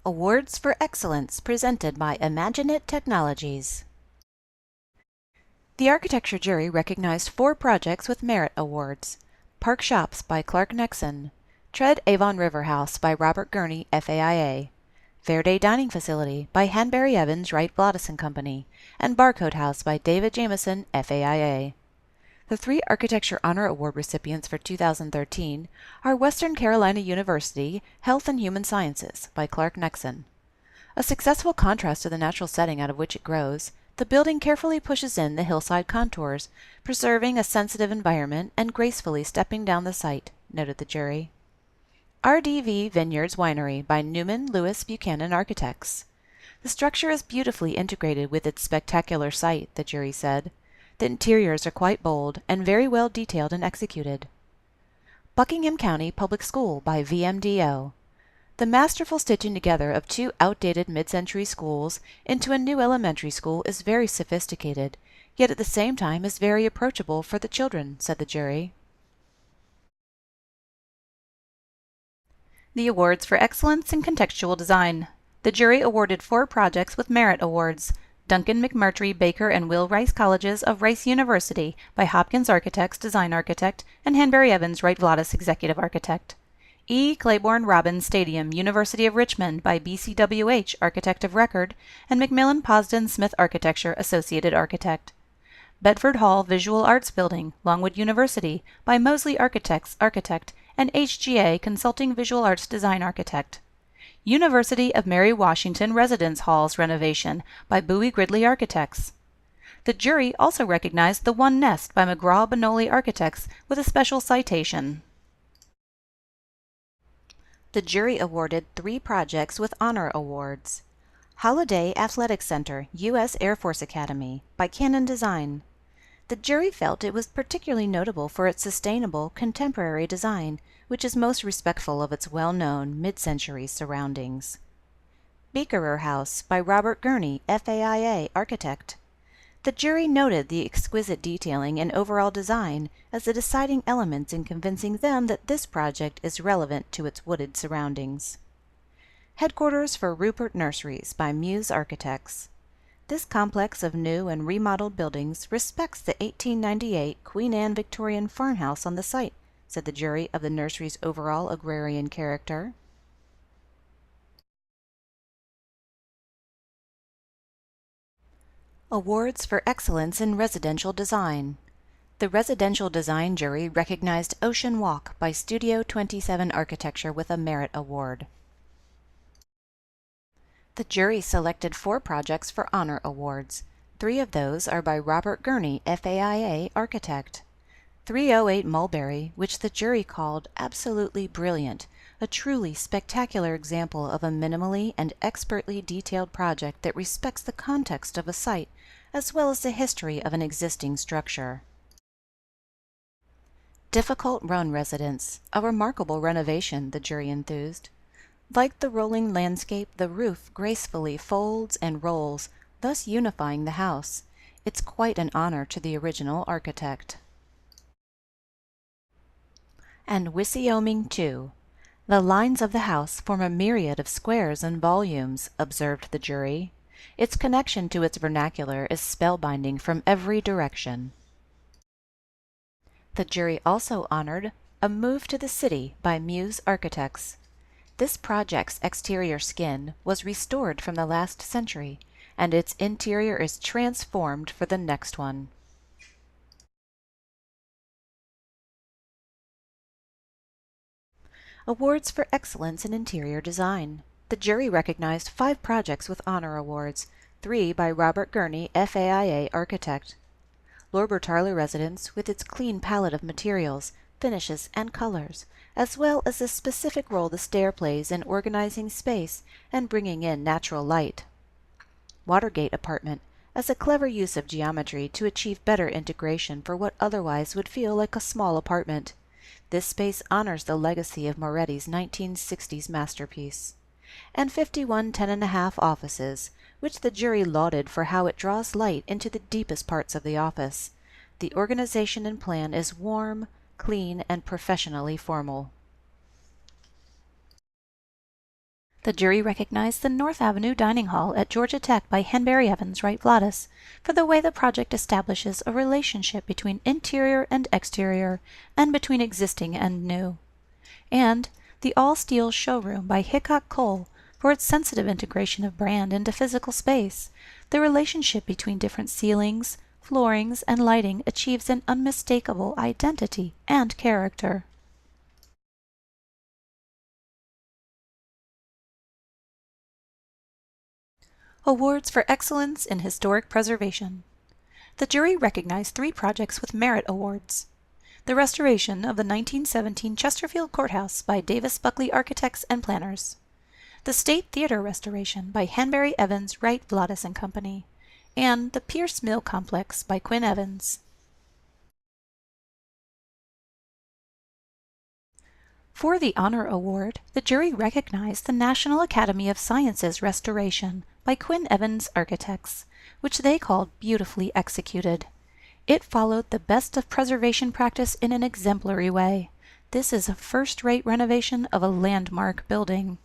Awards for Excellence presented by IMAGINIT Technologies. The architecture jury recognized 4 projects with merit awards. Park Shops by Clark Nexon, Tread Avon River House by Robert Gurney, FAIA, Verde Dining Facility by Hanbury Evans Wright Bloddison Company, and Barcode House by David Jameson, FAIA. The 3 Architecture Honor Award recipients for 2013 are Western Carolina University Health and Human Sciences by Clark Nexon. A successful contrast to the natural setting out of which it grows, the building carefully pushes in the hillside contours, preserving a sensitive environment and gracefully stepping down the site, noted the jury. RDV Vineyards Winery by Newman Lewis Buchanan Architects. The structure is beautifully integrated with its spectacular site, the jury said. The interiors are quite bold and very well detailed and executed. Buckingham County Public School by VMDO. The masterful stitching together of 2 outdated mid-century schools into a new elementary school is very sophisticated, yet at the same time is very approachable for the children, said the jury. The awards for excellence in contextual design. The jury awarded 4 projects with merit awards. Duncan McMurtry Baker and Will Rice Colleges of Rice University by Hopkins Architects Design Architect and Hanbury Evans Wright Vladis Executive Architect. E. Claiborne Robbins Stadium University of Richmond by BCWH Architect of Record and Macmillan Posden Smith Architecture Associated Architect. Bedford Hall Visual Arts Building Longwood University by Mosley Architects Architect and HGA Consulting Visual Arts Design Architect. University of Mary Washington Residence Halls renovation by Bowie Gridley Architects. The jury also recognized the One Nest by McGraw-Benoli Architects with a special citation. The jury awarded 3 projects with honor awards. Holiday Athletic Center, U.S. Air Force Academy by Canon Design. The jury felt it was particularly notable for its sustainable, contemporary design, which is most respectful of its well-known mid-century surroundings. Beakerer House by Robert Gurney, FAIA Architect. The jury noted the exquisite detailing and overall design as the deciding elements in convincing them that this project is relevant to its wooded surroundings. Headquarters for Rupert Nurseries by Muse Architects. This complex of new and remodeled buildings respects the 1898 Queen Anne Victorian farmhouse on the site, said the jury of the nursery's overall agrarian character. Awards for Excellence in Residential Design. The Residential Design jury recognized Ocean Walk by Studio 27 Architecture with a Merit Award. The jury selected 4 projects for honor awards. 3 of those are by Robert Gurney, FAIA Architect. 308 Mulberry, which the jury called absolutely brilliant, a truly spectacular example of a minimally and expertly detailed project that respects the context of a site as well as the history of an existing structure. Difficult Run Residence, a remarkable renovation, the jury enthused. Like the rolling landscape, the roof gracefully folds and rolls, thus unifying the house. It's quite an honor to the original architect. And Wyoming too. The lines of the house form a myriad of squares and volumes, observed the jury. Its connection to its vernacular is spellbinding from every direction. The jury also honored A Move to the City by Muse Architects. This project's exterior skin was restored from the last century, and its interior is transformed for the next one. Awards for Excellence in Interior Design. The jury recognized 5 projects with honor awards, 3 by Robert Gurney, FAIA Architect. Lorber Tarler Residence, with its clean palette of materials, finishes, and colors, as well as the specific role the stair plays in organizing space and bringing in natural light. Watergate Apartment, as a clever use of geometry to achieve better integration for what otherwise would feel like a small apartment. This space honors the legacy of Moretti's 1960s masterpiece. And 51 10½ offices, which the jury lauded for how it draws light into the deepest parts of the office. The organization and plan is warm, clean, and professionally formal. The jury recognized the North Avenue Dining Hall at Georgia Tech by Henbury Evans Wright Vladas for the way the project establishes a relationship between interior and exterior and between existing and new. And the all-steel showroom by Hickok Cole for its sensitive integration of brand into physical space. The relationship between different ceilings, floorings, and lighting achieves an unmistakable identity and character. Awards for Excellence in Historic Preservation. The jury recognized 3 projects with merit awards. The restoration of the 1917 Chesterfield Courthouse by Davis Buckley Architects and Planners. The State Theater restoration by Henbury Evans Wright Vladas and Company. And the Pierce Mill Complex by Quinn Evans. For the Honor Award, the jury recognized the National Academy of Sciences restoration by Quinn Evans Architects, which they called beautifully executed. It followed the best of preservation practice in an exemplary way. This is a first-rate renovation of a landmark building.